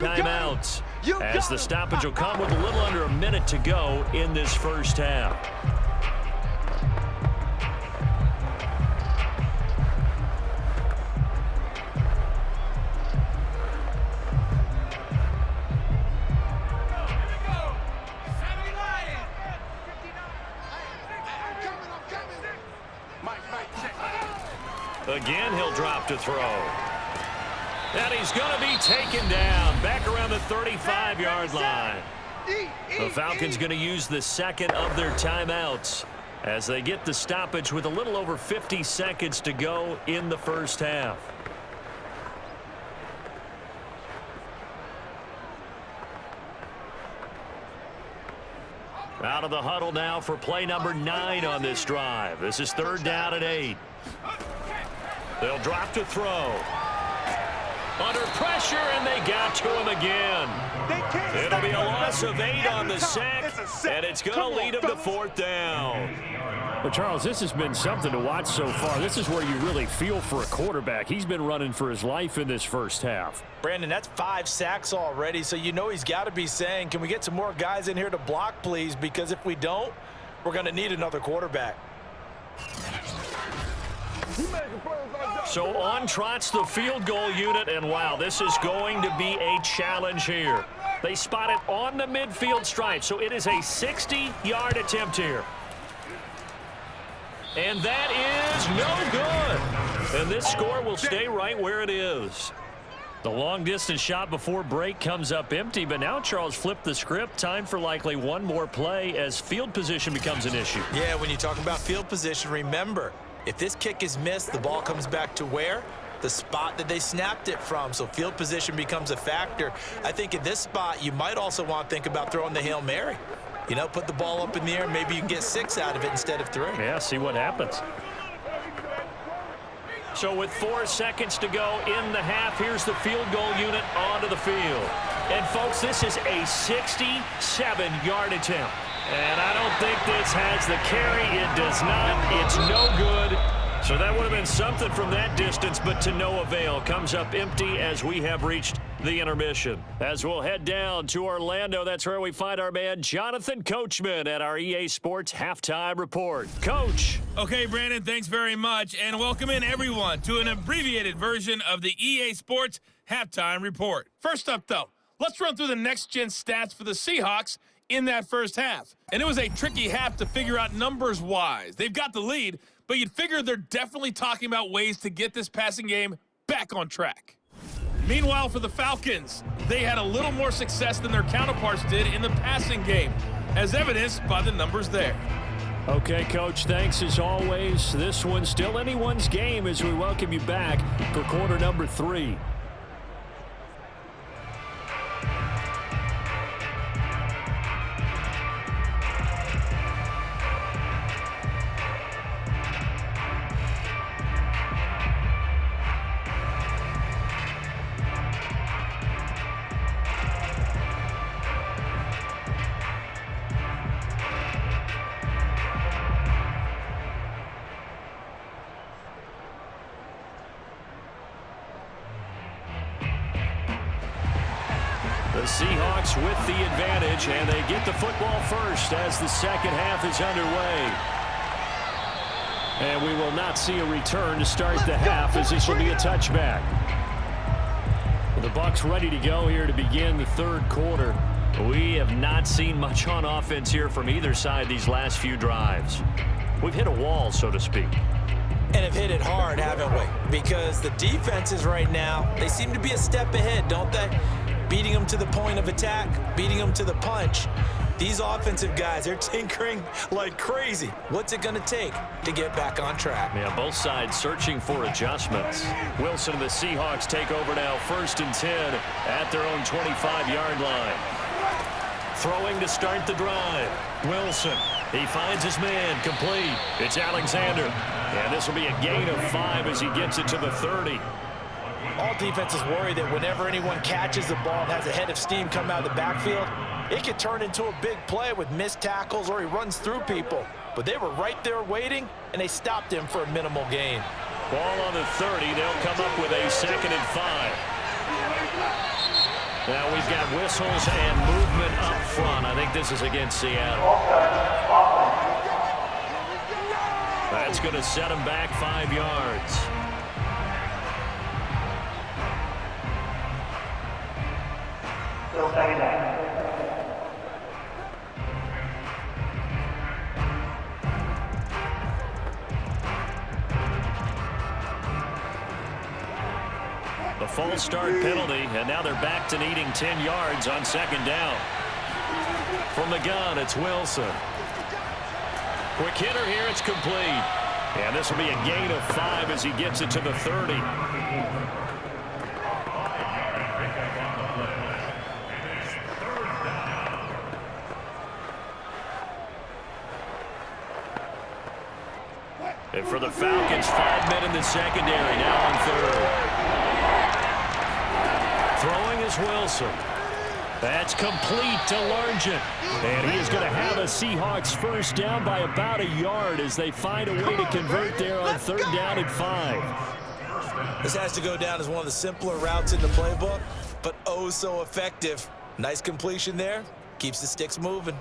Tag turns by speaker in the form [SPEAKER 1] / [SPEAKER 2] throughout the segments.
[SPEAKER 1] Timeouts, as the stoppage will come with a little under a minute to go in this first half. Again, he'll drop to throw. And he's going to be taken down back around the 35-yard line. The Falcons going to use the second of their timeouts as they get the stoppage with a little over 50 seconds to go in the first half. Out of the huddle now for play number 9 on this drive. This is 3rd down and 8. They'll drop to throw. Under pressure, and they got to him again. It'll be a loss of 8 on the sack, and it's going to lead him to 4th down.
[SPEAKER 2] Well, Charles, this has been something to watch so far. This is where you really feel for a quarterback. He's been running for his life in this first half.
[SPEAKER 3] Brandon, that's 5 sacks already, so you know he's got to be saying, can we get some more guys in here to block, please? Because if we don't, we're going to need another quarterback.
[SPEAKER 1] So on trots the field goal unit, and wow, this is going to be a challenge here. They spot it on the midfield stripe, so it is a 60-yard attempt here. And that is no good. And this score will stay right where it is. The long-distance shot before break comes up empty, but now Charles flipped the script. Time for likely one more play as field position becomes an issue.
[SPEAKER 3] Yeah, when you talk about field position, remember, if this kick is missed, the ball comes back to where? The spot that they snapped it from. So field position becomes a factor. I think at this spot, you might also want to think about throwing the Hail Mary. You know, put the ball up in the air, maybe you can get 6 out of it instead of 3.
[SPEAKER 1] Yeah, see what happens. So with 4 seconds to go in the half, here's the field goal unit onto the field. And folks, this is a 67-yard attempt. And I don't think this has the carry. It does not. It's no good. So that would have been something from that distance, but to no avail. Comes up empty as we have reached the intermission. As we'll head down to Orlando, that's where we find our man Jonathan Coachman at our EA Sports Halftime Report. Coach.
[SPEAKER 4] Okay, Brandon, thanks very much. And welcome in, everyone, to an abbreviated version of the EA Sports Halftime Report. First up, though, let's run through the next-gen stats for the Seahawks in that first half. And it was a tricky half to figure out numbers-wise. They've got the lead, but you'd figure they're definitely talking about ways to get this passing game back on track. Meanwhile, for the Falcons, they had a little more success than their counterparts did in the passing game, as evidenced by the numbers there.
[SPEAKER 2] Okay, Coach, thanks as always. This one's still anyone's game as we welcome you back for quarter number 3.
[SPEAKER 1] The Seahawks with the advantage, and they get the football first as the second half is underway.
[SPEAKER 2] And we will not see a return to start the half as this will be a touchback. The Bucs ready to go here to begin the third quarter.
[SPEAKER 1] We have not seen much on offense here from either side these last few drives. We've hit a wall, so to speak.
[SPEAKER 3] And have hit it hard, haven't we? Because the defenses right now, they seem to be a step ahead, don't they? Beating them to the point of attack, beating them to the punch. These offensive guys, they're tinkering like crazy. What's it going to take to get back on track?
[SPEAKER 1] Yeah, both sides searching for adjustments. Wilson and the Seahawks take over now, 1st and 10 at their own 25-yard line. Throwing to start the drive. Wilson, he finds his man, complete. It's Alexander. And this will be a gain of 5 as he gets it to the 30.
[SPEAKER 3] All defenses worry that whenever anyone catches the ball and has a head of steam come out of the backfield, it could turn into a big play with missed tackles or he runs through people. But they were right there waiting, and they stopped him for a minimal gain.
[SPEAKER 1] Ball on the 30. They'll come up with a 2nd and 5. Now we've got whistles and movement up front. I think this is against Seattle. That's going to set him back 5 yards. The false start penalty, and now they're back to needing 10 yards on second down. From the gun, it's Wilson. Quick hitter here, it's complete. And this will be a gain of 5 as he gets it to the 30. And for the Falcons, 5 men in the secondary, now on third. Throwing is Wilson. That's complete to Largent. And he is going to have a Seahawks first down by about a yard as they find a way to convert there on third down and 5.
[SPEAKER 3] This has to go down as one of the simpler routes in the playbook, but oh so effective. Nice completion there. Keeps the sticks moving.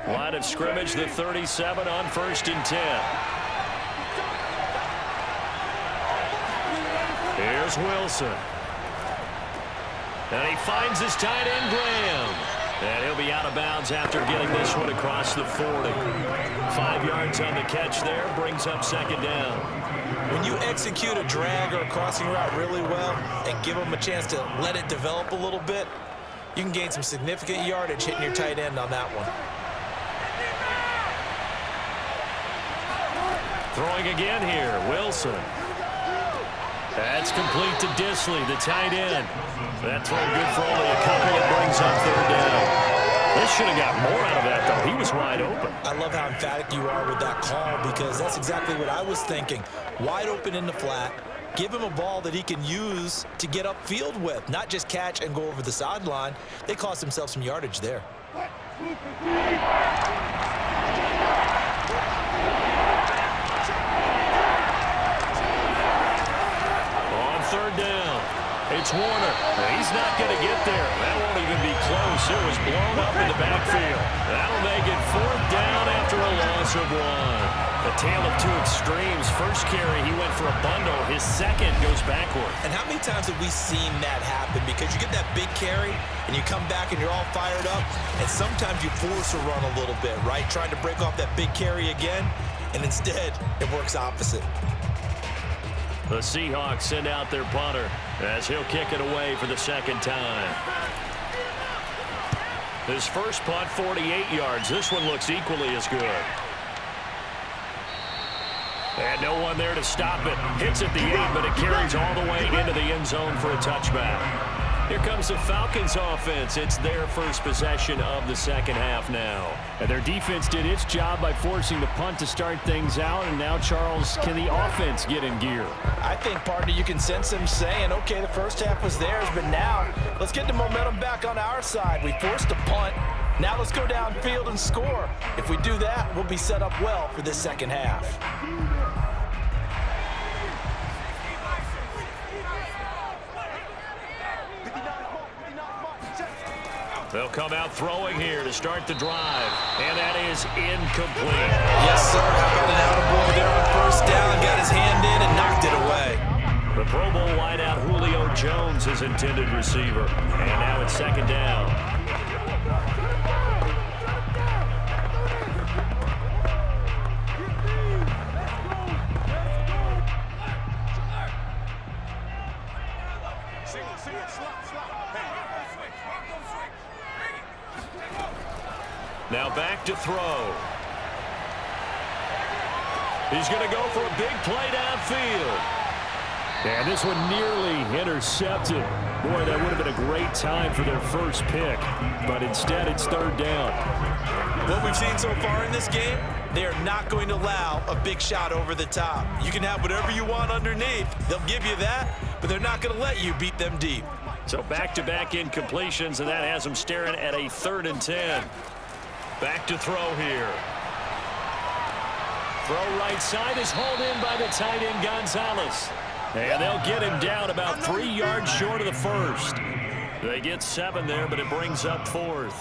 [SPEAKER 1] Line of scrimmage, the 37 on 1st and 10. Here's Wilson. And he finds his tight end, Graham. And he'll be out of bounds after getting this one across the 40. 5 yards on the catch there, brings up second down.
[SPEAKER 3] When you execute a drag or a crossing route really well and give them a chance to let it develop a little bit, you can gain some significant yardage hitting your tight end on that one.
[SPEAKER 1] Throwing again here, Wilson. That's complete to Disley, the tight end. That throw good for only a couple. It brings up third down. This should have got more out of that, though. He was wide open.
[SPEAKER 3] I love how emphatic you are with that call because that's exactly what I was thinking. Wide open in the flat. Give him a ball that he can use to get upfield with, not just catch and go over the sideline. They cost themselves some yardage there.
[SPEAKER 1] Third down. It's Warner. He's not going to get there. That won't even be close. It was blown up in the backfield. That'll make it 4th down after a loss of 1. A tale of 2 extremes. First carry, he went for a bundle. His second goes backward.
[SPEAKER 3] And how many times have we seen that happen? Because you get that big carry, and you come back and you're all fired up, and sometimes you force a run a little bit, right? Trying to break off that big carry again, and instead it works opposite.
[SPEAKER 1] The Seahawks send out their punter as he'll kick it away for the second time. His first punt, 48 yards. This one looks equally as good. And no one there to stop it. Hits at the 8, but it carries all the way into the end zone for a touchback. Here comes the Falcons offense. It's their first possession of the second half now.
[SPEAKER 2] And their defense did its job by forcing the punt to start things out. And now, Charles, can the offense get in gear?
[SPEAKER 3] I think, partner, you can sense them saying, okay, the first half was theirs, but now let's get the momentum back on our side. We forced a punt. Now let's go downfield and score. If we do that, we'll be set up well for this second half.
[SPEAKER 1] They'll come out throwing here to start the drive, and that is incomplete.
[SPEAKER 3] Yes, sir. How about an attaboy there on first down? Got his hand in and knocked it away.
[SPEAKER 1] The Pro Bowl wideout Julio Jones is intended receiver, and now it's second down. Now back to throw. He's going to go for a big play downfield.
[SPEAKER 2] And this one nearly intercepted. Boy, that would have been a great time for their first pick. But instead, it's third down.
[SPEAKER 3] What we've seen so far in this game, they are not going to allow a big shot over the top. You can have whatever you want underneath. They'll give you that, but they're not going to let you beat them deep.
[SPEAKER 1] So back-to-back incompletions, and that has them staring at a 3rd and 10. Back to throw here.
[SPEAKER 2] Throw right side is hauled in by the tight end Gonzalez. And they'll get him down about 3 yards short of the first. They get 7 there, but it brings up 4th.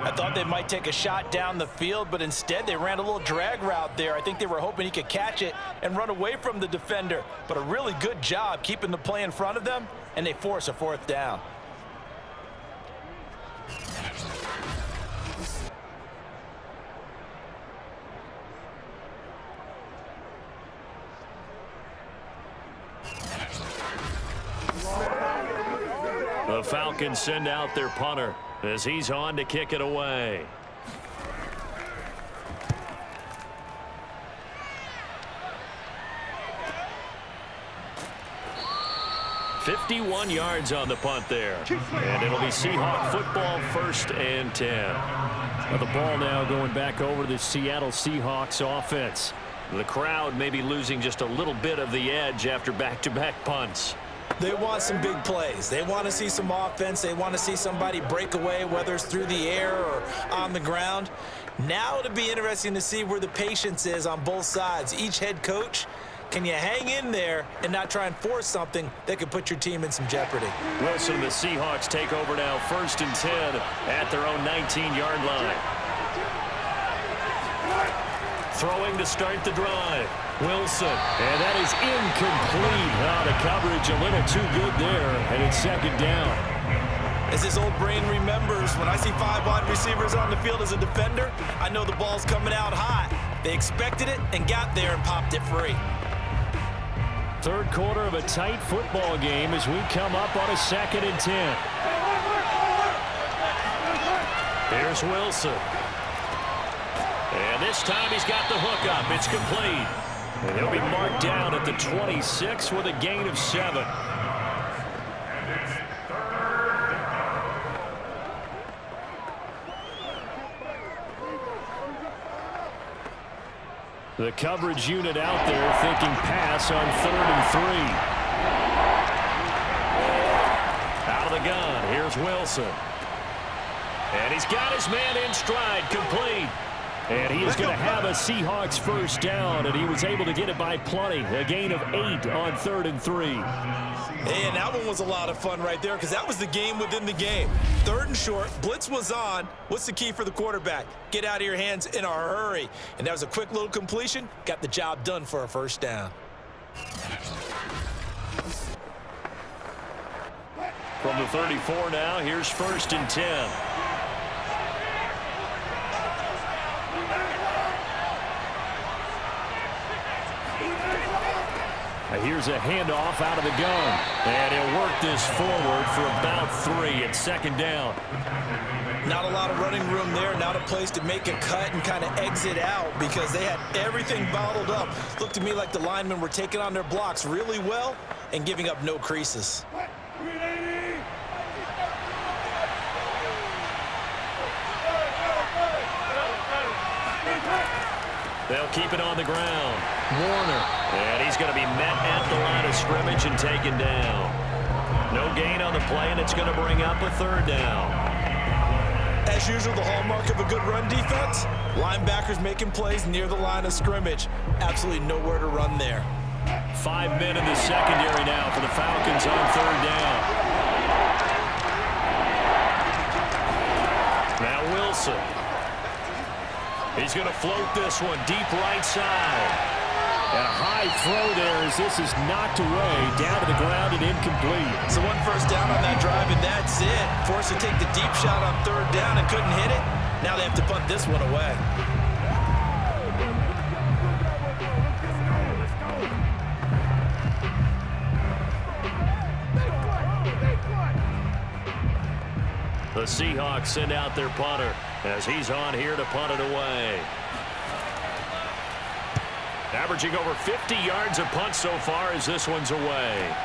[SPEAKER 3] I thought they might take a shot down the field, but instead they ran a little drag route there. I think they were hoping he could catch it and run away from the defender. But a really good job keeping the play in front of them, and they force a 4th down.
[SPEAKER 2] The Falcons send out their punter as he's on to kick it away. "51 yards on the punt there. And it'll be Seahawk football, 1st and 10. Well, the ball now going back over to the Seattle Seahawks offense. The crowd may be losing just a little bit of the edge after back-to-back punts.
[SPEAKER 3] They want some big plays. They want to see some offense. They want to see somebody break away, whether it's through the air or on the ground. Now it'll be interesting to see where the patience is on both sides. Each head coach, can you hang in there and not try and force something that could put your team in some jeopardy?
[SPEAKER 2] Wilson and the Seahawks take over now, 1st and 10 at their own 19-yard line. Throwing to start the drive. Wilson, and that is incomplete. The coverage a little too good there, and it's 2nd down.
[SPEAKER 3] As his old brain remembers, when I see 5 wide receivers on the field as a defender, I know the ball's coming out hot. They expected it and got there and popped it free.
[SPEAKER 2] 3rd quarter of a tight football game as we come up on a 2nd and 10. Here's Wilson. And this time he's got the hook up. It's complete. And he'll be marked down at the 26 with a gain of 7. The coverage unit out there thinking pass on 3rd and 3. Out of the gun. Here's Wilson. And he's got his man in stride, complete. And he is going to have a Seahawks 1st down, and he was able to get it by plenty. A gain of 8 on 3rd and 3.
[SPEAKER 3] And that one was a lot of fun right there because that was the game within the game. 3rd and short, blitz was on. What's the key for the quarterback? Get out of your hands in a hurry. And that was a quick little completion. Got the job done for a 1st down.
[SPEAKER 2] From the 34 now, here's 1st and 10. Here's a handoff out of the gun. And he'll work this forward for about 3 at 2nd down.
[SPEAKER 3] Not a lot of running room there. Not a place to make a cut and kind of exit out because they had everything bottled up. Looked to me like the linemen were taking on their blocks really well and giving up no creases.
[SPEAKER 2] They'll keep it on the ground. Warner. And he's going to be met at the line of scrimmage and taken down. No gain on the play, and it's going to bring up a 3rd down.
[SPEAKER 3] As usual, the hallmark of a good run defense, linebackers making plays near the line of scrimmage. Absolutely nowhere to run there.
[SPEAKER 2] 5 men in the secondary now for the Falcons on 3rd down. Now Wilson. He's going to float this one deep right side. And a high throw there as this is knocked away, down to the ground and incomplete.
[SPEAKER 3] So 1 first down on that drive, and that's it. Forced to take the deep shot on 3rd down and couldn't hit it. Now they have to punt this one away.
[SPEAKER 2] The Seahawks send out their punter as he's on here to punt it away. Averaging over 50 yards a punt so far as this one's away.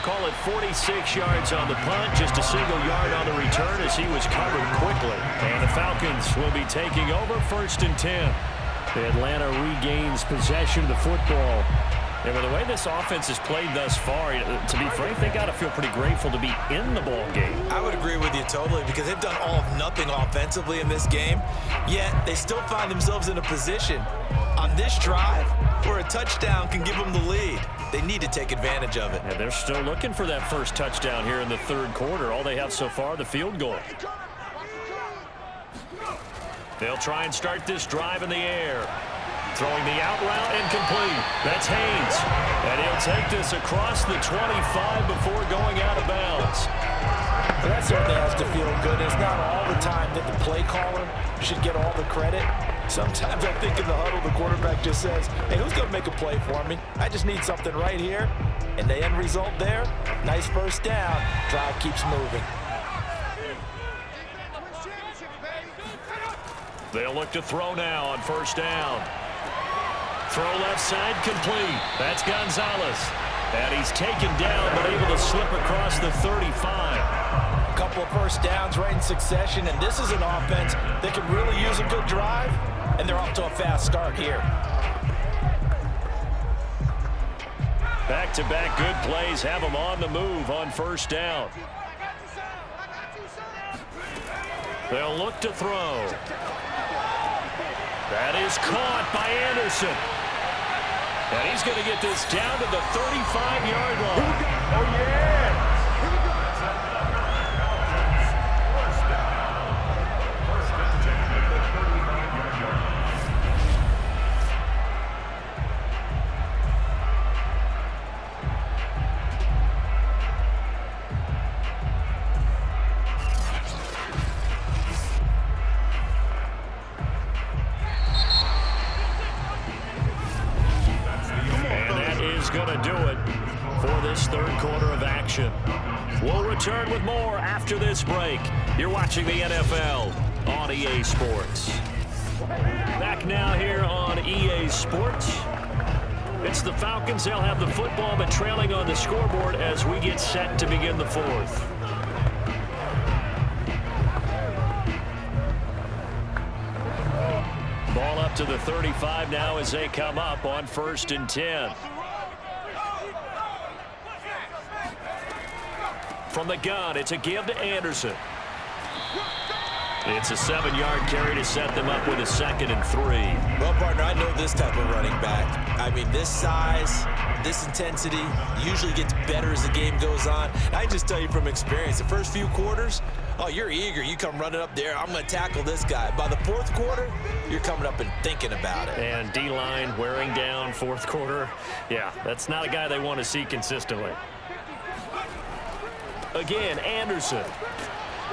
[SPEAKER 2] Call it 46 yards on the punt, just a single yard on the return as he was covered quickly. And the Falcons will be taking over 1st and 10. Atlanta regains possession of the football. And with the way this offense has played thus far, to be frank, they got to feel pretty grateful to be in the ball game.
[SPEAKER 3] I would agree with you totally because they've done all of nothing offensively in this game, yet they still find themselves in a position on this drive where a touchdown can give them the lead. They need to take advantage of it.
[SPEAKER 2] And they're still looking for that first touchdown here in the third quarter. All they have so far, the field goal. They'll try and start this drive in the air. Throwing the out route and complete. That's Haynes. And he'll take this across the 25 before going out of bounds.
[SPEAKER 5] That certainly has to feel good. It's not all the time that the play caller should get all the credit. Sometimes I think in the huddle, the quarterback just says, hey, who's going to make a play for me? I just need something right here. And the end result there, nice first down. Drive keeps moving.
[SPEAKER 2] They'll look to throw now on first down. Throw left side complete. That's Gonzalez. And he's taken down but able to slip across the 35.
[SPEAKER 5] A couple of first downs right in succession, and this is an offense that can really use a good drive, and they're off to a fast start here.
[SPEAKER 2] Back-to-back good plays have them on the move on first down. They'll look to throw. That is caught by Anderson. And he's going to get this down to the 35-yard line.
[SPEAKER 5] Oh, yeah!
[SPEAKER 2] Going to do it for this third quarter of action. We'll return with more after this break. You're watching the NFL on EA Sports. Back now here on EA Sports. It's the Falcons. They'll have the football, but trailing on the scoreboard as we get set to begin the fourth. Ball up to the 35 now as they come up on 1st and 10. From the gun, it's a give to Anderson. It's a 7-yard carry to set them up with a 2nd and 3.
[SPEAKER 3] Well, partner, I know this type of running back. I mean, this size, this intensity usually gets better as the game goes on. I just tell you from experience, the first few quarters, oh, you're eager. You come running up there. I'm going to tackle this guy. By the fourth quarter, you're coming up and thinking about it.
[SPEAKER 2] And D-line wearing down fourth quarter. Yeah, that's not a guy they want to see consistently. Again, Anderson.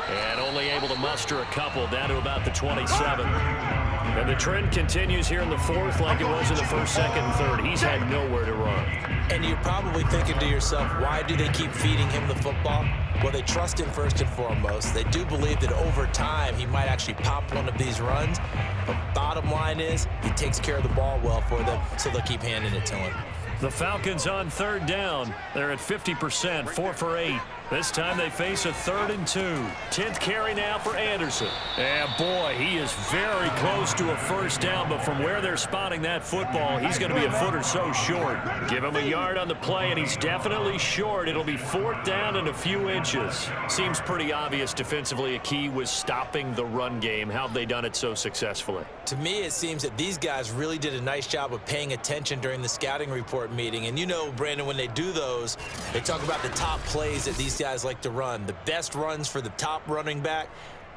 [SPEAKER 2] And only able to muster a couple down to about the 27. And the trend continues here in the fourth like it was in the first, second, and third. He's had nowhere to run.
[SPEAKER 3] And you're probably thinking to yourself, why do they keep feeding him the football? Well, they trust him first and foremost. They do believe that over time he might actually pop one of these runs. But bottom line is he takes care of the ball well for them, so they'll keep handing it to him.
[SPEAKER 2] The Falcons on 3rd down. They're at 50%, 4 for 8. This time they face a 3rd and 2. 10th carry now for Anderson. And boy, he is very close to a first down, but from where they're spotting that football, he's going to be a foot or so short. Give him a yard on the play, and he's definitely short. It'll be 4th down and a few inches. Seems pretty obvious defensively a key was stopping the run game. How have they done it so successfully?
[SPEAKER 3] To me, it seems that these guys really did a nice job of paying attention during the scouting report meeting. And you know, Brandon, when they do those, they talk about the top plays that these guys like to run. The best runs for the top running back,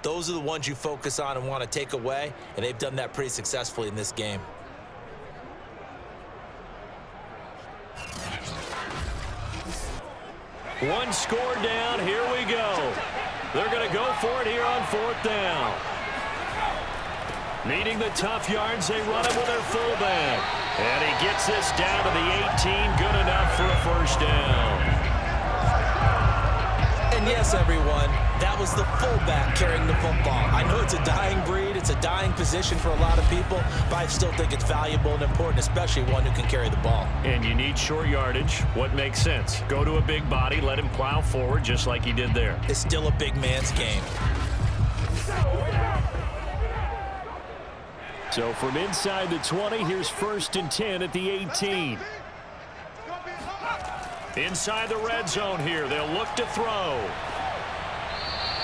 [SPEAKER 3] those are the ones you focus on and want to take away. And they've done that pretty successfully in this game.
[SPEAKER 2] One score down. Here we go. They're going to go for it here on 4th down. Needing the tough yards, they run it with their fullback. And he gets this down to the 18. Good enough for a first down.
[SPEAKER 3] And yes, everyone, that was the fullback carrying the football. I know it's a dying breed. It's a dying position for a lot of people, but I still think it's valuable and important, especially one who can carry the ball.
[SPEAKER 2] And you need short yardage. What makes sense? Go to a big body, let him plow forward just like he did there.
[SPEAKER 3] It's still a big man's game.
[SPEAKER 2] So from inside the 20, here's 1st and 10 at the 18.
[SPEAKER 1] Inside the red zone here. They'll look to throw.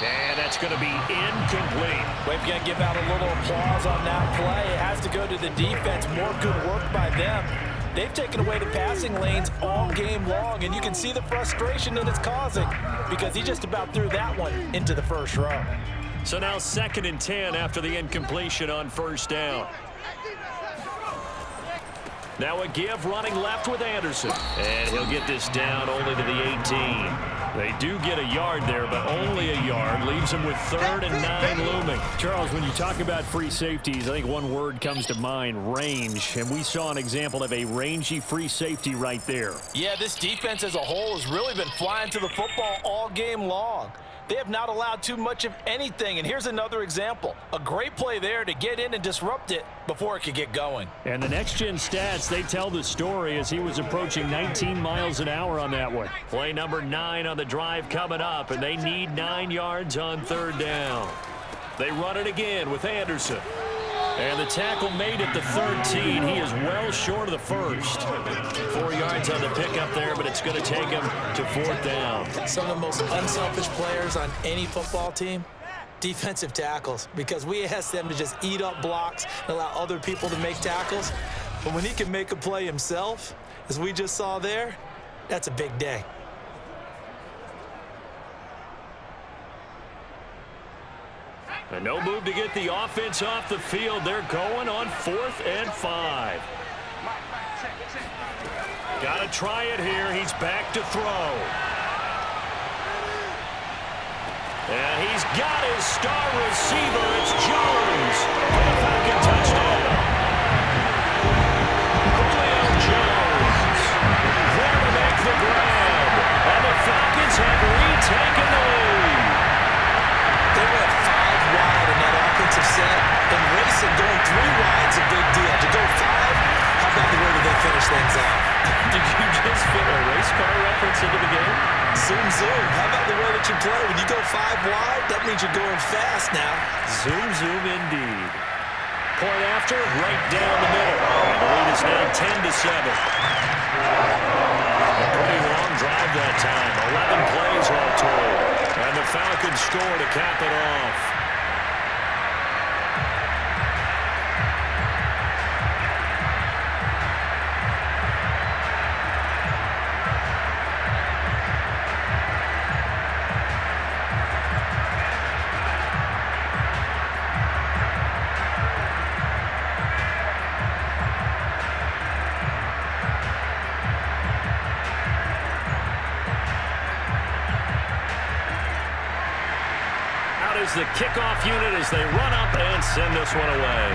[SPEAKER 1] And that's going to be incomplete.
[SPEAKER 5] We've got to give out a little applause on that play. It has to go to the defense. More good work by them. They've taken away the passing lanes all game long, and you can see the frustration that it's causing because he just about threw that one into the first row.
[SPEAKER 1] So now 2nd and 10 after the incompletion on first down. Now a give running left with Anderson. And he'll get this down only to the 18. They do get a yard there, but only a yard. Leaves them with 3rd and 9 looming.
[SPEAKER 2] Charles, when you talk about free safeties, I think one word comes to mind, range. And we saw an example of a rangy free safety right there.
[SPEAKER 5] Yeah, this defense as a whole has really been flying to the football all game long. They have not allowed too much of anything, and here's another example. A great play there to get in and disrupt it before it could get going.
[SPEAKER 2] And the next-gen stats, they tell the story as he was approaching 19 miles an hour on that one.
[SPEAKER 1] Play number 9 on the drive coming up, and they need 9 yards on 3rd down. They run it again with Anderson. And the tackle made at the 13. He is well short of the first. 4 yards on the pickup there, but it's going to take him to 4th down.
[SPEAKER 3] Some of the most unselfish players on any football team, defensive tackles, because we ask them to just eat up blocks and allow other people to make tackles. But when he can make a play himself, as we just saw there, that's a big day.
[SPEAKER 1] And no move to get the offense off the field. They're going on 4th and 5. Got to try it here. He's back to throw. And he's got his star receiver. It's Jones for the Falcon touchdown. Julio Jones there to make the grab. And the Falcons have retaken the lead.
[SPEAKER 3] They went 5 wide in that offensive set, and racing going 3 wide is a big deal. To go 5, how about the way that they finish things out?
[SPEAKER 1] Did you just fit a race car reference into the game?
[SPEAKER 3] Zoom, zoom. How about the way that you play? When you go 5 wide, that means you're going fast now.
[SPEAKER 1] Zoom, zoom indeed. Point after, right down the middle. And the lead is now 10-7. A pretty long drive that time. 11 plays all told. And the Falcons score to cap it off. Is the kickoff unit as they run up and send this one away.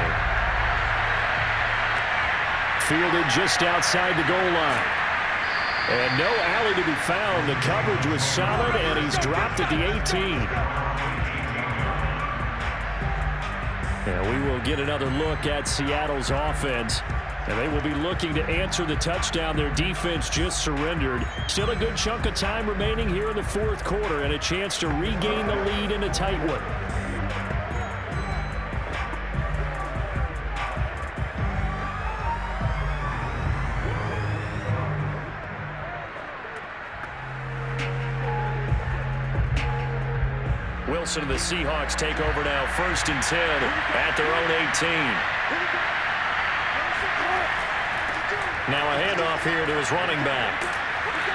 [SPEAKER 2] Fielded just outside the goal line. And no alley to be found. The coverage was solid, and he's dropped at the 18. And we will get another look at Seattle's offense. And they will be looking to answer the touchdown their defense just surrendered. Still a good chunk of time remaining here in the 4th quarter and a chance to regain the lead in a tight one.
[SPEAKER 1] Wilson and the Seahawks take over now, 1st and 10 at their own 18. Now a handoff here to his running back.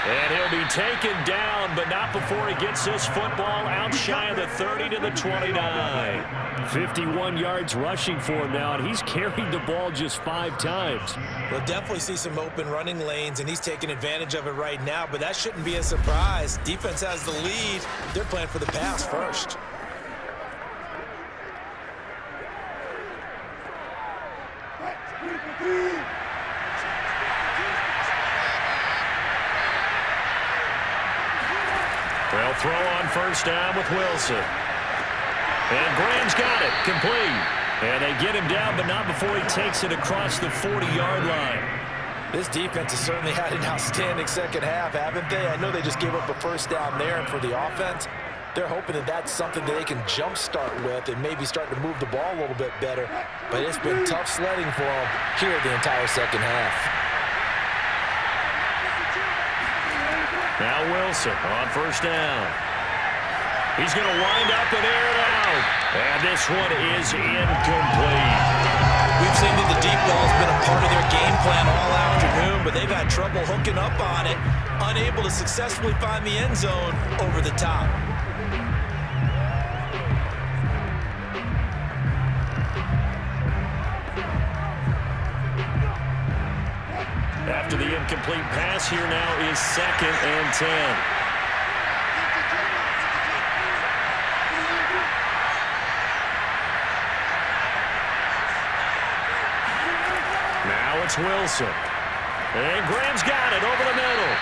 [SPEAKER 1] And he'll be taken down, but not before he gets this football out shy of the 30 to the 29.
[SPEAKER 2] 51 yards rushing for him now, and he's carried the ball just 5 times.
[SPEAKER 3] We'll definitely see some open running lanes, and he's taking advantage of it right now, but that shouldn't be a surprise. Defense has the lead. They're playing for the pass first.
[SPEAKER 1] They'll throw on 1st down with Wilson. And Graham's got it, complete. And they get him down, but not before he takes it across the 40-yard line.
[SPEAKER 5] This defense has certainly had an outstanding second half, haven't they? I know they just gave up a 1st down there, and for the offense, they're hoping that that's something that they can jumpstart with and maybe start to move the ball a little bit better. But it's been tough sledding for them here the entire second half.
[SPEAKER 2] Now Wilson on first down. He's going to wind up and air it out. And this one is incomplete.
[SPEAKER 3] We've seen that the deep ball has been a part of their game plan all afternoon, but they've had trouble hooking up on it, unable to successfully find the end zone over the top.
[SPEAKER 2] After the incomplete pass, here now is 2nd and 10. Now it's Wilson. And Graham's got it over the middle.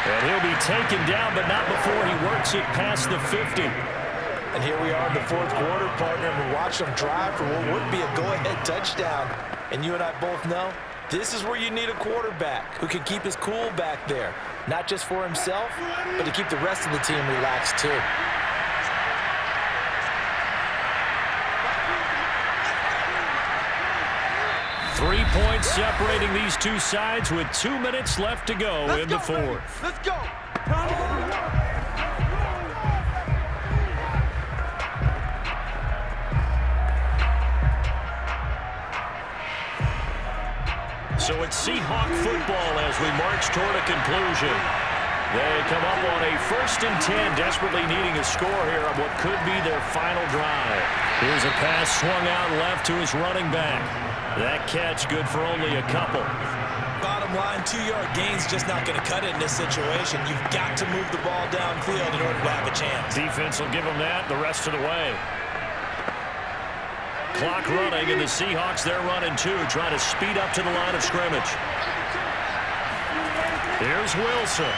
[SPEAKER 2] And he'll be taken down, but not before he works it past the 50.
[SPEAKER 5] And here we are in the 4th quarter, partner, and we watch them drive for what would be a go-ahead touchdown. And you and I both know this is where you need a quarterback who can keep his cool back there, not just for himself, but to keep the rest of the team relaxed too.
[SPEAKER 2] Three points separating these two sides with 2 minutes left to go in the 4th.
[SPEAKER 6] Let's go.
[SPEAKER 2] So it's Seahawk football as we march toward a conclusion. They come up on a 1st and 10, desperately needing a score here on what could be their final drive. Here's a pass swung out left to his running back. That catch good for only a couple.
[SPEAKER 3] Bottom line, 2-yard gain's just not going to cut it in this situation. You've got to move the ball downfield in order to have a chance.
[SPEAKER 2] Defense will give them that the rest of the way. Clock running, and the Seahawks, they're running too, trying to speed up to the line of scrimmage. Here's Wilson.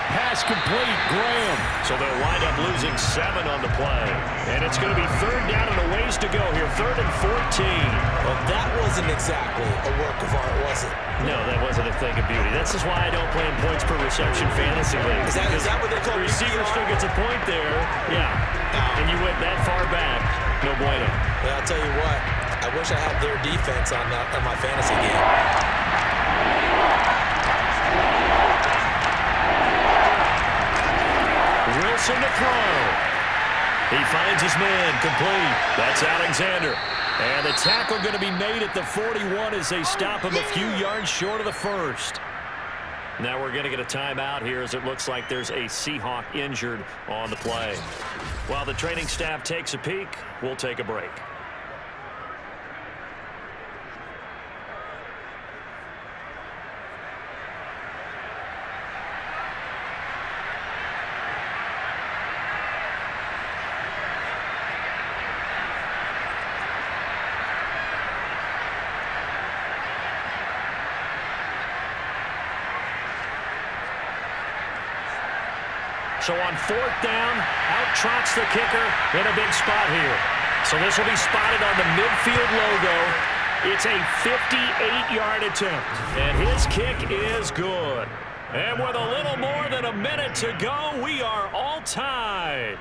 [SPEAKER 2] Pass complete, Graham. So they'll wind up losing 7 on the play. And it's going to be 3rd down and a ways to go here, 3rd and 14.
[SPEAKER 3] Well, that wasn't exactly a work of art, was it?
[SPEAKER 2] No, that wasn't a thing of beauty. This is why I don't play in points per reception fantasy league.
[SPEAKER 3] Is that what they call
[SPEAKER 2] the receiver still gets a point there? Yeah. And you went that far back. No bueno.
[SPEAKER 3] Well, I'll tell you what. I wish I had their defense on my fantasy game.
[SPEAKER 2] Wilson to throw. He finds his man complete. That's Alexander. And the tackle going to be made at the 41 as they stop him a few yards short of the 1st. Now we're going to get a timeout here as it looks like there's a Seahawk injured on the play. While the training staff takes a peek, we'll take a break. So on 4th down, out trots the kicker in a big spot here. So this will be spotted on the midfield logo. It's a 58-yard attempt, and his kick is good. And with a little more than a minute to go, we are all tied.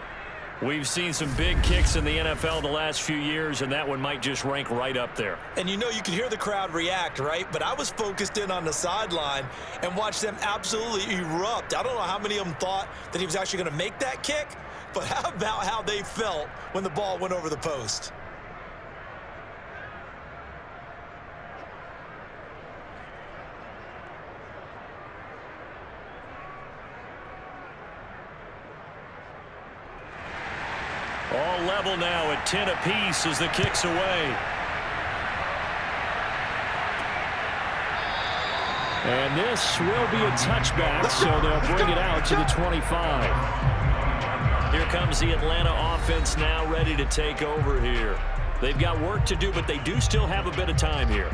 [SPEAKER 2] We've seen some big kicks in the NFL the last few years, and that one might just rank right up there.
[SPEAKER 3] And you know, you can hear the crowd react, right? But I was focused in on the sideline and watched them absolutely erupt. I don't know how many of them thought that he was actually going to make that kick, but how about how they felt when the ball went over the post?
[SPEAKER 2] All level now at 10 apiece as the kick's away. And this will be a touchback, so they'll bring it out to the 25. Here comes the Atlanta offense now ready to take over here. They've got work to do, but they do still have a bit of time here.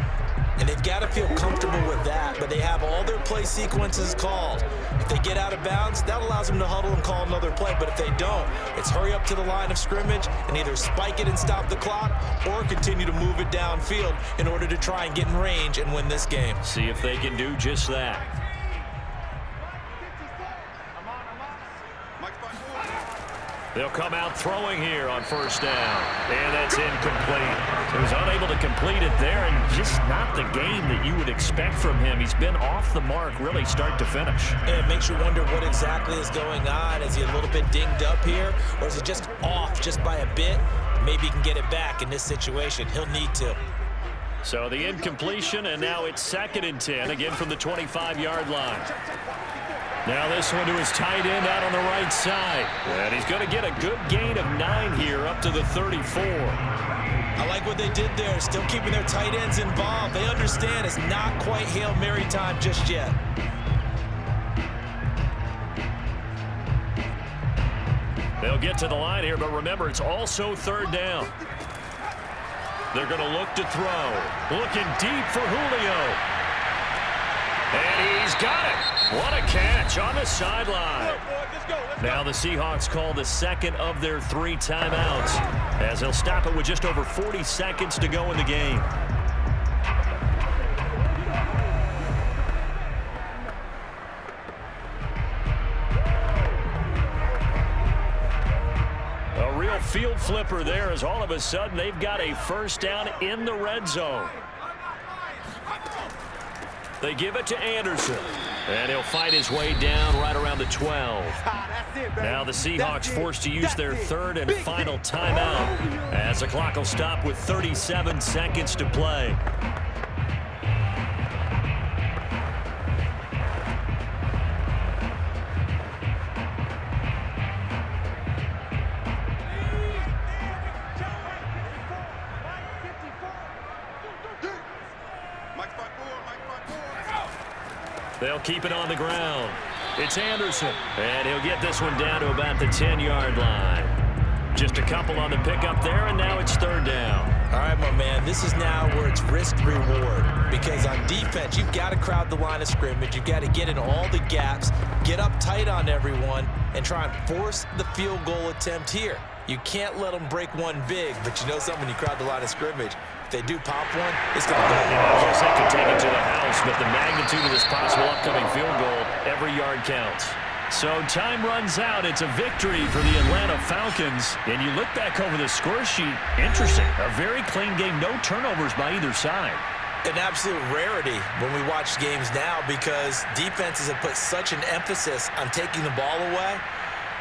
[SPEAKER 3] And they've got to feel comfortable with that, but they have all their play sequences called. If they get out of bounds, that allows them to huddle and call another play. But if they don't, it's hurry up to the line of scrimmage and either spike it and stop the clock or continue to move it downfield in order to try and get in range and win this game.
[SPEAKER 2] See if they can do just that. They'll come out throwing here on first down. And that's incomplete. He was unable to complete it there, and just not the game that you would expect from him. He's been off the mark really start to finish.
[SPEAKER 3] And it makes you wonder what exactly is going on. Is he a little bit dinged up here, or is he just off just by a bit? Maybe he can get it back in this situation. He'll need to.
[SPEAKER 2] So the incompletion, and now it's 2nd and 10, again from the 25-yard line. Now this one to his tight end out on the right side. And he's going to get a good gain of 9 here up to the 34.
[SPEAKER 3] I like what they did there, still keeping their tight ends involved. They understand it's not quite Hail Mary time just yet.
[SPEAKER 2] They'll get to the line here, but remember, it's also 3rd down. They're going to look to throw. Looking deep for Julio. And he's got it. What a catch on the sideline. Now the Seahawks call the 2nd of their 3 timeouts, as they'll stop it with just over 40 seconds to go in the game. A real field flipper there, as all of a sudden they've got a first down in the red zone. They give it to Anderson, and he'll fight his way down right around the 12. Now the Seahawks forced to use their 3rd and final timeout, as the clock will stop with 37 seconds to play. They'll keep it on the ground. It's Anderson, and he'll get this one down to about the 10-yard line. Just a couple on the pickup there, and now it's 3rd down.
[SPEAKER 3] All right, my man, this is now where it's risk-reward, because on defense, you've got to crowd the line of scrimmage. You've got to get in all the gaps, get up tight on everyone, and try and force the field goal attempt here. You can't let them break one big, but you know something, when you crowd the line of scrimmage, if they do pop one, it's going to go.
[SPEAKER 2] I guess they could take it to the house, but the magnitude of this possible upcoming field goal, every yard counts. So time runs out. It's a victory for the Atlanta Falcons. And you look back over the score sheet, interesting. A very clean game, no turnovers by either side.
[SPEAKER 3] An absolute rarity when we watch games now, because defenses have put such an emphasis on taking the ball away.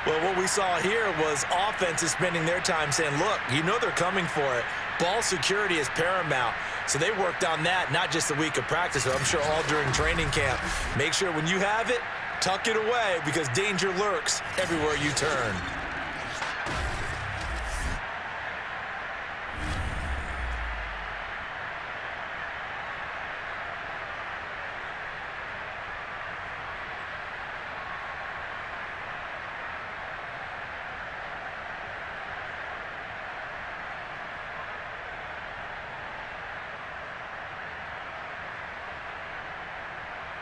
[SPEAKER 3] Well, what we saw here was offenses spending their time saying, look, you know they're coming for it. Ball security is paramount. So they worked on that, not just a week of practice, but I'm sure all during training camp. Make sure when you have it, tuck it away, because danger lurks everywhere you turn.